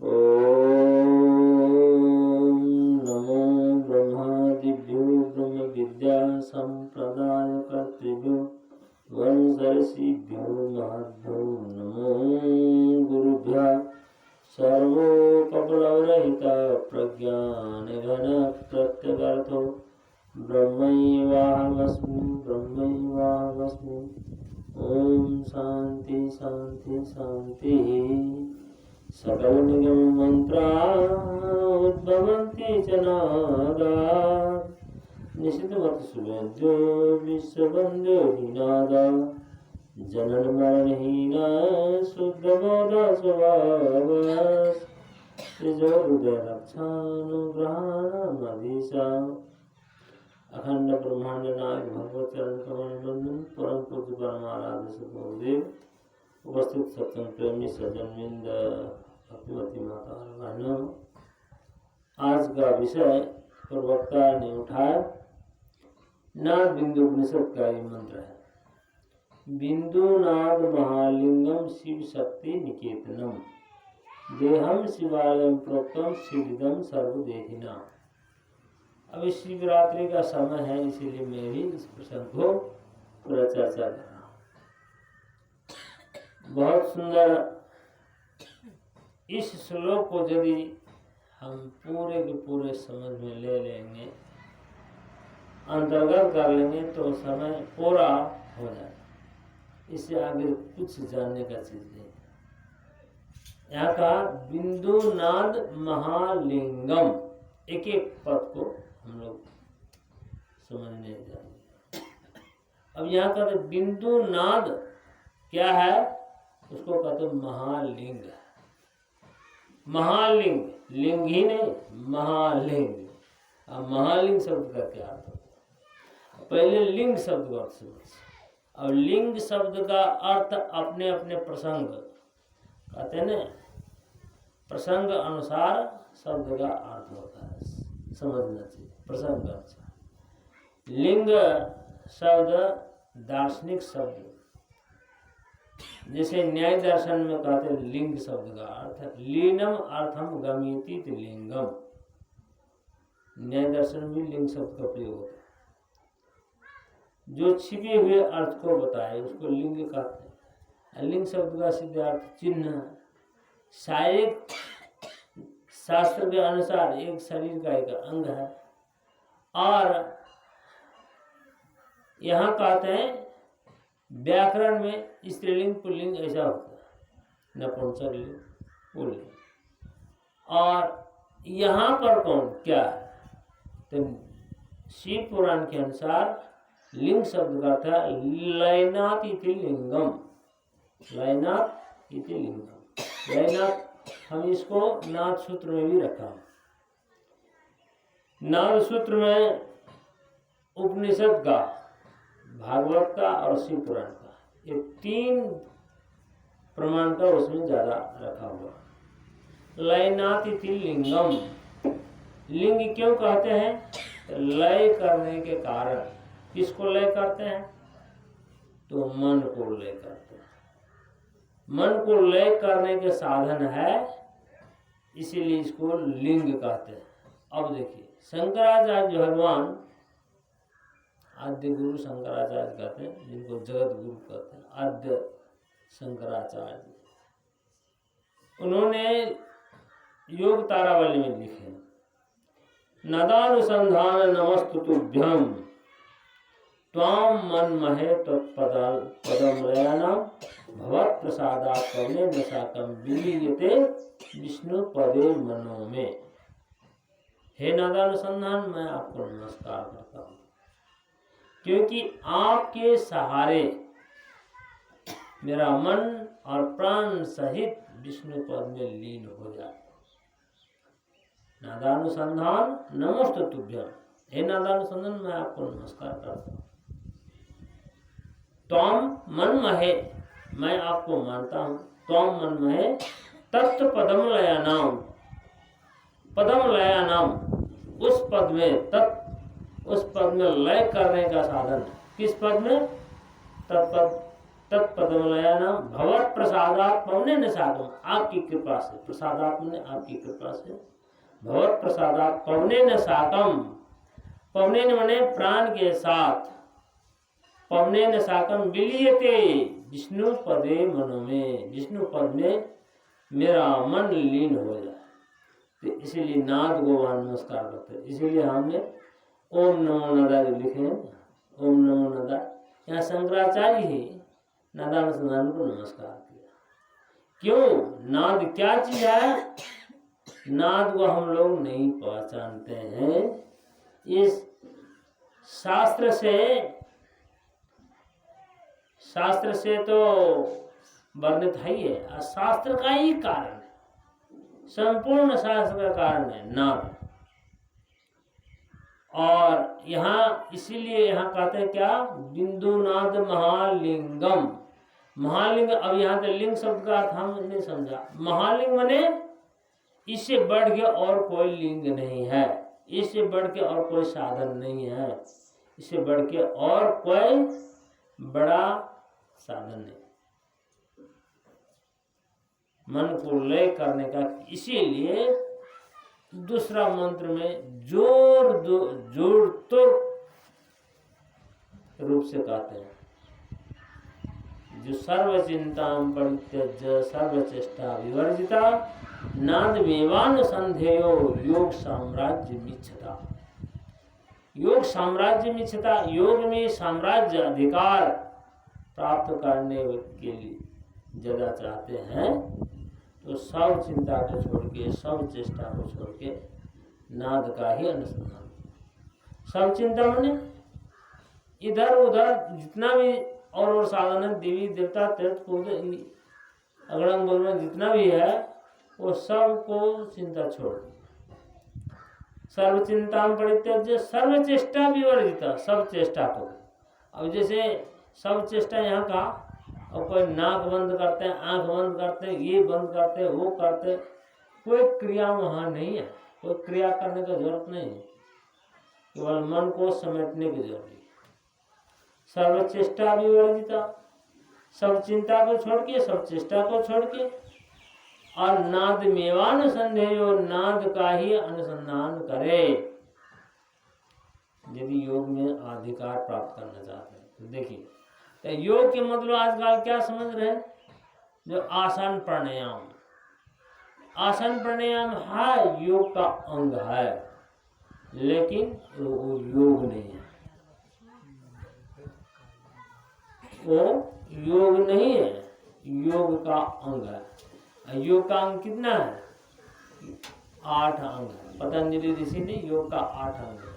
ओम नमो ब्रह्मादिभ्यो ब्रह्म विद्या संप्रदायकर्तृभ्यो वंशर्षिभ्यो महद्भ्यो नमो गुरुभ्यः सर्वोपप्लवरहित प्रज्ञानघन प्रत्यगार्थो ब्रह्मैवाहमस्मि ओम शांति शांति शांति। सकल निगम मंत्रा उद्भवन्ति च नादात् निशितमत सुवेद्यो विश्ववन्द्यो हिनादा जनन मरणहीन शुद्धबोध स्वभावस् तेजो हृदय रक्षानुग्रहाणामधीशा अखंड ब्रह्मांड नायक भगवत चरण कमल बंधन परम पूज्य परमाराध्य सद्गुरुदेव उपस्थित सत्संग प्रेमी सज्जनवृंद भक्तिमती माता बहनों, आज का विषय प्रवक्ता ने उठाया नाद बिंदु उपनिषद का ये मंत्र है। बिंदु नाद महालिंगम शिव शक्ति निकेतनम देहम शिवालयम प्रोक्तम शिविदम सर्वदेहिना। अभी शिवरात्रि का समय है, इसीलिए मैं भी इस प्रसंग को पूरा चर्चा कर रहा हूँ। बहुत सुंदर इस श्लोक को यदि हम पूरे के पूरे समझ में ले लेंगे, अंतर्गत कर लेंगे तो समय पूरा हो जाएगा। इससे आगे कुछ जानने का चीज नहीं। यहाँ का बिंदु नाद महालिंगम, एक एक पद को हम लोग समझने जाएंगे। अब यहाँ का तो बिंदु नाद क्या है, उसको कहते हैं महालिंग। महालिंग, लिंग ही नहीं, महालिंग। अब महालिंग शब्द का क्या अर्थ होता है? पहले लिंग शब्द का अर्थ समझ। अब लिंग शब्द का अर्थ अपने अपने प्रसंग कहते हैं ना, प्रसंग अनुसार शब्द का अर्थ होता है, समझना चाहिए। प्रसंग अनुसार लिंग शब्द दार्शनिक शब्द, जैसे न्याय दर्शन में कहते हैं लिंग शब्द का अर्थ है लीनम अर्थम गमीति लिंगम। न्याय दर्शन में लिंग शब्द का प्रयोग होता है। जो छिपे हुए अर्थ को बताए उसको लिंग कहते हैं। लिंग शब्द का सीधे अर्थ चिन्ह। शारीरिक शास्त्र के अनुसार एक शरीर का एक अंग है। और यहाँ कहते हैं व्याकरण में स्त्रीलिंग पुल्लिंग ऐसा होता है, नपुंसक लिंग पुल्लिंग। और यहाँ पर कौन क्या है, तो शिव पुराण के अनुसार लिंग शब्द का अर्थ है लयनाथ इति लिंगम। लयनाथ इति लिंगम, लयनाथ हम इसको नाद सूत्र में भी रखा। नाद सूत्र में उपनिषद का, भागवत का और शिव पुराण का, ये तीन प्रमाण का उसमें ज्यादा रखा हुआ। लयनाथ इति लिंगम, लिंग क्यों कहते हैं? लय करने के कारण। किसको लय करते हैं? तो मन को लय करते हैं। मन को लय करने के साधन है, इसीलिए इसको लिंग कहते हैं। अब देखिए, शंकराचार्य भगवान आद्य गुरु शंकराचार्य कहते हैं, जिनको जगत गुरु कहते हैं, आद्य शंकराचार्य। उन्होंने योग तारावली में लिखे नदानुसंधान नमस्तुभ्यम त्वां मन्महे तत्पदमलयानां भवत् प्रसादात् पवनेन साकं विलीयते विष्णु पदे मनो में। हे नादानुसंधान, मैं आपको नमस्कार करता हूँ, क्योंकि आपके सहारे मेरा मन और प्राण सहित विष्णु पद में लीन हो जाए। नादानुसंधान नमस्तुभ्यम, हे नादानुसंधान, मैं आपको नमस्कार करता हूँ। त्वं मन्महे, मैं आपको मानता हूँ। त्वं मन्महे तत्व पदमलयानाम, पदमलयानाम, उस पद में, तत् उस पद में लय करने का साधन। किस पद में? तत्पद तत्पदमलयानां भवत् प्रसादात् पवनेन साकम्, आपकी कृपा से, प्रसादात् ने आपकी कृपा से, भवत् प्रसादात् पवनेन साकम, पवनेन मने प्राण के साथ, पवनेन साकम विलीयते विष्णु पदे मनो में, विष्णु पद में मेरा मन लीन हो जाए। तो इसीलिए नाद को वहां नमस्कार करते हैं। इसीलिए हमने ओम नमो नदा जो लिखे हैं, ओम नमो नदा, यहाँ शंकराचार्य ही नादानुसंधान को नमस्कार किया। क्यों? नाद क्या चीज है? नाद को हम लोग नहीं पहचानते हैं। इस शास्त्र से तो वर्णित है ही है, शास्त्र का ही कारण है, संपूर्ण शास्त्र का कारण है नाद। और यहाँ इसीलिए यहाँ कहते हैं क्या? बिंदुनाद महालिंगम। महालिंग, अब यहाँ पे लिंग शब्द का अर्थ हम नहीं समझा। महालिंग माने इससे बढ़ के और कोई लिंग नहीं है, इससे बढ़ के और कोई साधन नहीं है, इससे बढ़ के और कोई बड़ा साधन नहीं मन को लय करने का। इसीलिए दूसरा मंत्र में जोर तो रूप से कहते हैं, जो सर्व चिंता परित्यज्य सर्व चेष्टा विवर्जिता नादमेवानुसंधेयो योग साम्राज्य मिच्छता। योग साम्राज्य मिच्छता, योग में साम्राज्य अधिकार प्राप्त करने के लिए ज्यादा चाहते हैं तो सब चिंता को छोड़ के, सब चेष्टा को छोड़ के नाद का ही अनुसंधान। सब चिंता माने इधर उधर जितना भी और साधन है, देवी देवता तीर्थ कूद अगड़म बगड़म जितना भी है वो सब को चिंता छोड़, सर्व चिंता परित्यज्य सर्व चेष्टा विवर्जिता, सब चेष्टा को। अब जैसे सब चेष्टा यहाँ का, और कोई नाक बंद करते हैं, आंख बंद करते हैं, ये बंद करते हैं, वो करते हैं, कोई क्रिया वहाँ नहीं है, कोई क्रिया करने की जरूरत नहीं है, केवल मन को समेटने की जरूरत है। सर्व चेष्टा विवर्जिता, सब चिंता को छोड़ के, सब चेष्टा को छोड़ के, और नाद मेवानुसंधेयो, नाद का ही अनुसंधान करे। यदि योग में अधिकार प्राप्त करना चाहते हैं तो देखिए, तो योग के मतलब आजकल क्या समझ रहे हैं? जो आसन प्राणायाम, आसन प्राणायाम है योग का अंग है, लेकिन वो योग नहीं है, वो योग नहीं है, योग का अंग है। योग का अंग कितना है? 8 अंग है। पतंजलि ऋषि ने योग का 8 अंग है।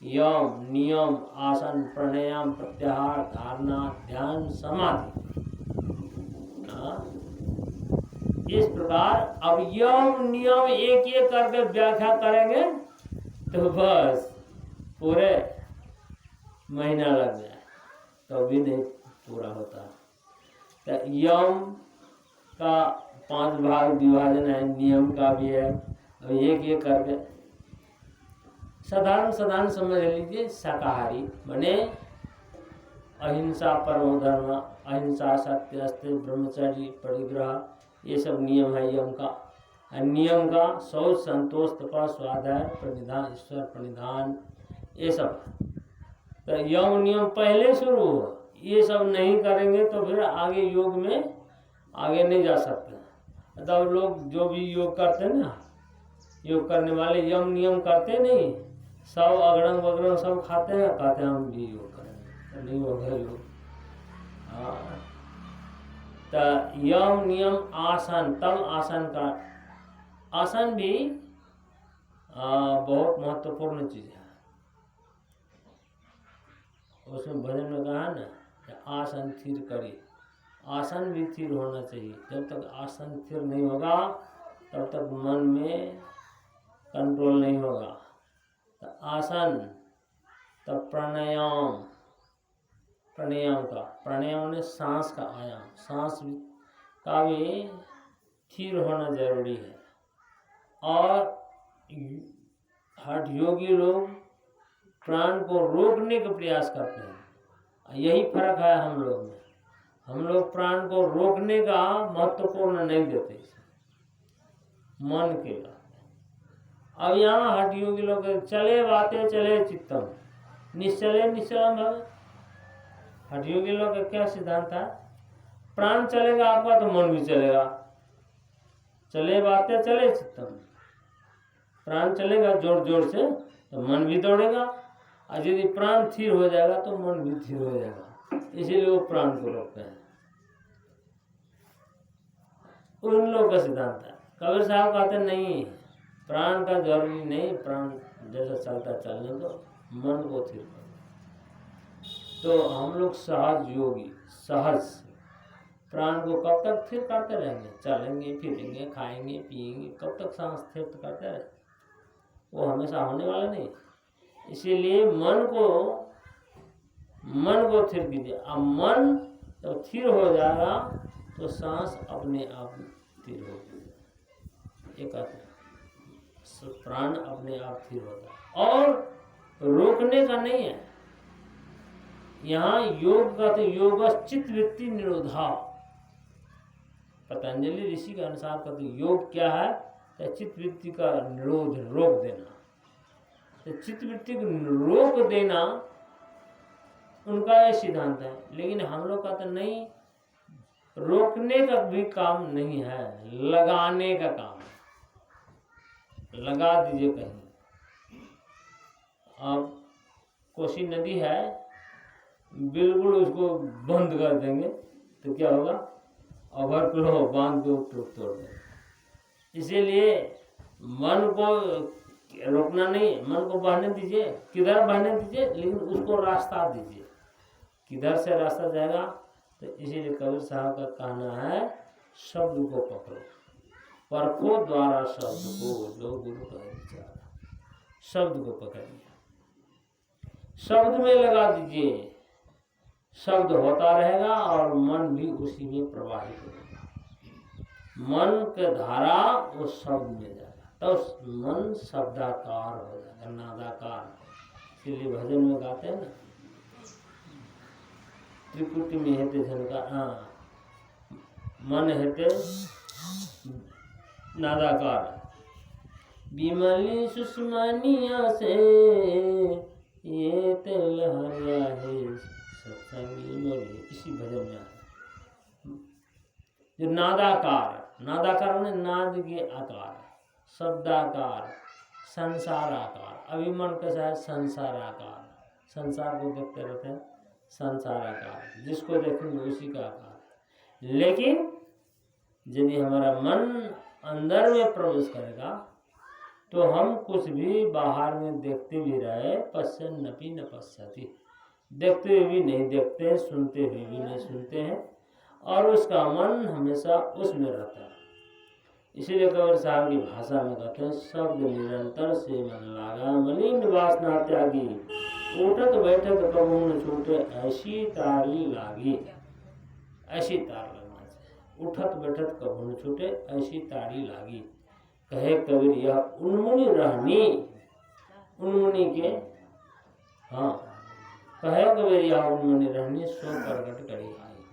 यम, नियम, आसन, प्राणायाम, प्रत्याहार, धारणा, ध्यान, समाधि। इस प्रकार अब यम नियम एक एक करके व्याख्या करेंगे तो बस पूरे महीना लग जाए तो भी नहीं पूरा होता। तो यम का 5 भाग विभाजन है, नियम का भी है, अब एक एक करके साधारण समझ लीजिए। शाकाहारी बने अहिंसा परमो धर्म, अहिंसा, सत्य, अस्त्य, ब्रह्मचर्य, परिग्रह, ये सब नियम है यम का। नियम का शौच, संतोष, तप, स्वाध्याय, प्रणिधान, ईश्वर प्रणिधान, ये सब। तो यम नियम पहले शुरू हो, ये सब नहीं करेंगे तो फिर आगे योग में आगे नहीं जा सकते। मतलब लोग जो भी योग करते हैं ना, योग करने वाले यम नियम करते नहीं, सब अगड़म बगड़म सब खाते हैं, कहते हैं हम भी योग करेंगे, नहीं होगा योग। हाँ, तो यम नियम आसन, तब आसन का, आसन भी बहुत महत्वपूर्ण चीज है। उसमें भजन में कहा ना, आसन स्थिर करिए, आसन भी स्थिर होना चाहिए। जब तक आसन स्थिर नहीं होगा तब तक मन में कंट्रोल नहीं होगा। तो आसन, तब प्राणायाम, प्राणायाम का, प्राणायाम ने सांस का आयाम, सांस का भी स्थिर होना जरूरी है। और हठ योगी लोग प्राण को रोकने का प्रयास करते हैं, यही फर्क है हम लोग में। हम लोग प्राण को रोकने का महत्वपूर्ण नहीं देते, मन के लिए। अब यहाँ हठ योगी लोग चले बाते चले चित्तम निश्चले निश्चलम भवे। हठ योगी लोग का क्या सिद्धांत है? प्राण चलेगा आपका तो मन भी चलेगा। चले बाते चले चित्तम, प्राण चलेगा जोर जोर से तो मन भी दौड़ेगा, और यदि प्राण स्थिर हो जाएगा तो मन भी स्थिर हो जाएगा। इसीलिए वो प्राण को रोकते हैं। उन लोगों का सिद्धांत है। कबीर साहब कहते नहीं, प्राण का जरूरी नहीं, प्राण जैसा चलता चलने दो, मन को स्थिर करो। तो हम लोग सहज योगी, सहज प्राण को कब तक स्थिर करते रहेंगे? चलेंगे फिरेंगे खाएंगे पिएंगे, कब तक सांस स्थिर करते रहे? वो हमेशा होने वाला नहीं। इसीलिए मन को स्थिर कीजिए। अब मन जब स्थिर हो जाएगा तो सांस अपने आप स्थिर होगी। एक प्राण अपने आप स्थिर होता है और रोकने का नहीं है। यहाँ योग का तो योग चित्त वृत्ति निरोधा। पतंजलि ऋषि के अनुसार का तो योग क्या है? तो चित्त वृत्ति का निरोध, रोक देना। तो चित्त वृत्ति को रोक देना उनका यह सिद्धांत है। लेकिन हम लोग का तो नहीं, रोकने का भी काम नहीं है, लगाने का काम है। लगा दीजिए कहीं। अब कोसी नदी है, बिल्कुल उसको बंद कर देंगे तो क्या होगा? ओवरफ्लो बांध के तोड़ देंगे। इसीलिए मन को रोकना नहीं, मन को बहने दीजिए, किधर बहने दीजिए, लेकिन उसको रास्ता दीजिए। किधर से रास्ता जाएगा? तो इसीलिए कबीर साहब का कहना है शब्द को पकड़ो, परखो द्वारा शब्द को, जो गुरु का विचार। शब्द को पकड़िए, शब्द में लगा दीजिए, शब्द होता रहेगा और मन भी उसी में प्रवाहित होगा। मन के धारा उस शब्द में जाएगा तो मन शब्दाकार हो जाएगा, नादाकार। इसलिए भजन में गाते हैं ना, त्रिपुटी में हेते झनका, मन हेते नादाकार। विमली सुषमानिया से ये तेल हरिया है सत्संगी मोरी। इसी भजन में जो नादाकार, नादाकार में नाद के आकार, शब्दाकार, संसाराकार। अभी मन कैसा है? संसाराकार, संसार को देखते रहते हैं, संसाराकार। जिसको देखेंगे उसी का आकार। लेकिन यदि हमारा मन अंदर में प्रवेश करेगा तो हम कुछ भी बाहर में देखते भी रहे, पश्यन्नपि न पश्यति, देखते हुए भी नहीं देखते हैं, सुनते हुए भी नहीं सुनते हैं, और उसका मन हमेशा उसमें रहता है। इसीलिए कबीर साहब की भाषा में कहते हैं, शब्द निरंतर से मन लागा, मलिन वासना त्यागी, उठत बैठत कबहू न छूटे, ऐसी तारी लागी। ऐसी तार लगना चाहिए, उठत बैठत कबहू न छूटे, ऐसी तारी लागी। कहे कबीर यह उन्मुनि रहनी, उन्मुनि के, हाँ, कहे कबीर यह उन्मुनि रहनी, सो प्रकट करी आई।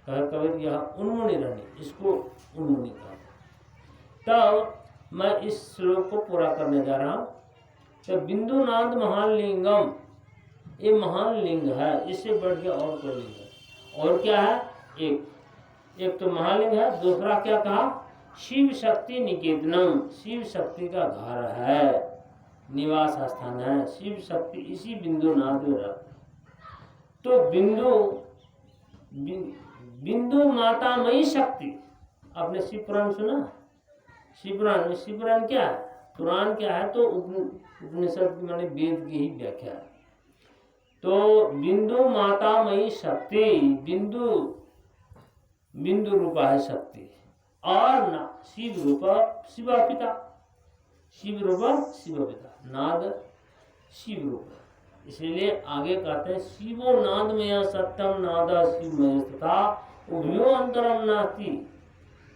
कहे कबीर यह उन्मुनि रहनी, इसको उन्मुनि कहा। तब मैं इस श्लोक को पूरा करने जा रहा हूँ। तो बिंदुनाद महान लिंगम, ये महान लिंग है, इससे बढ़ के और कोई लिंग है? और क्या है? एक तो महालिंग है, दूसरा क्या कहा? शिव शक्ति निकेतनम, शिव शक्ति का घर है, निवास स्थान है। शिव शक्ति इसी बिंदुनाद में रहते। तो बिंदु मातामयी शक्ति। आपने शिव पुराण सुना? शिव पुराण क्या है? पुराण क्या है? तो उपनिषद माने वेद की ही व्याख्या है। तो बिंदु मातामयी शक्ति, बिंदु रूपा है शक्ति, और ना शिव रूपा शिवा पिता, शिव रूपा शिव पिता, नाद शिव रूप। इसलिए आगे कहते हैं शिवो नादमय सत्यम नाद शिवमय तथा उभयो अंतरम नास्ति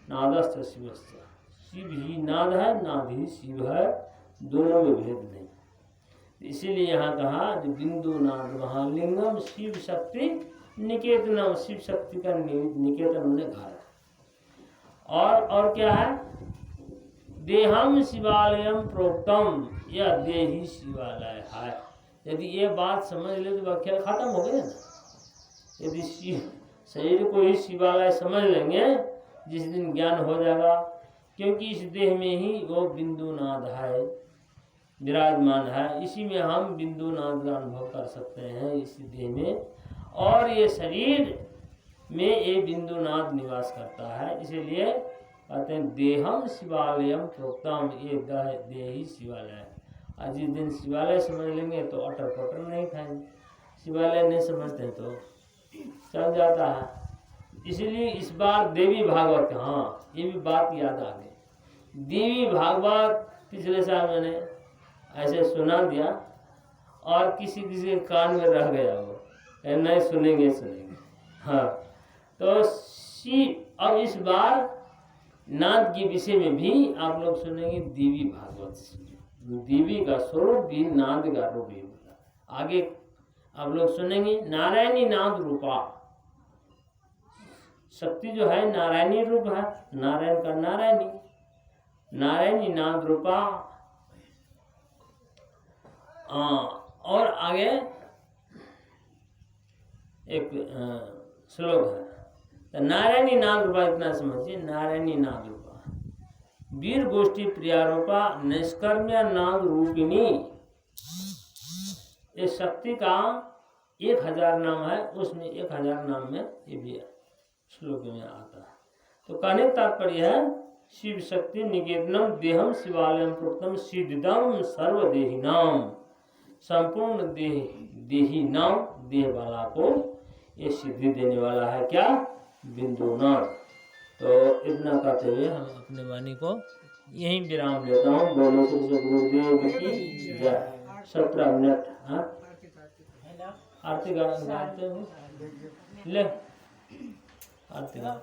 नादस्य शिवस्य। शिव ही नाद है, नाद ही शिव है, दोनों में भेद नहीं। इसीलिए यहाँ कहा बिंदु नाद महालिंगम शिव शक्ति निकेतनम, शिव शक्ति का निकेतन उन्हें घर है। और क्या है, देहम शिवालयम प्रोक्तम, यह देही शिवालय है। यदि ये बात समझ ले तो खेल खत्म हो गया ना। यदि शरीर को ही शिवालय समझ लेंगे, जिस दिन ज्ञान हो जाएगा, क्योंकि इस देह में ही वो बिंदुनाद है, विराजमान है। इसी में हम बिंदुनाद का अनुभव कर सकते हैं, इस देह में। और ये शरीर में ये बिंदुनाद निवास करता है, इसीलिए कहते हैं देहम शिवालयम प्रोक्तम, ये देही शिवालय है। और जिस दिन शिवालय समझ लेंगे तो अटर पटर नहीं खाएंगे, शिवालय नहीं समझते तो चल जाता है। इसलिए इस बार देवी भागवत, हाँ ये भी बात याद आ गई। देवी भागवत पिछले साल मैंने ऐसे सुना दिया और किसी के कान में रह गया, वो नहीं सुनेंगे। हाँ, तो अब इस बार नाद के विषय में भी आप लोग सुनेंगे देवी भागवत। देवी का स्वरूप भी नाद का रूप ही होता है। आगे आप लोग सुनेंगे नारायणी नाद रूपा, शक्ति जो है नारायणी रूप है, नारायण का नारायणी, नारायणी नाद रूपा। और आगे एक श्लोक है, तो नारायणी नाद रूपा, इतना समझिए, नारायणी नाद रूपा, वीर गोष्ठी प्रियारूपा, निष्कर्म्य नाद रूपिणी। ये शक्ति का 1000 नाम है, उसमें 1000 नाम में ये भी श्लोक में आता है। तो कहने का तात्पर्य है, शिव शक्ति निकेतनम देहम शिवालयम प्रोक्तम सिद्धम सर्वदेही नाम, संपूर्ण देही नाम, देह वाला को ये सिद्धि देने वाला है क्या, बिंदुनाथ। तो इतना कहते हुए हम अपने वाणी को यहीं विराम लेता हूँ। बोलो श्री सद्गुरुदेव की जय। 17 मिनट आरती गाते हो, ले आरती गा।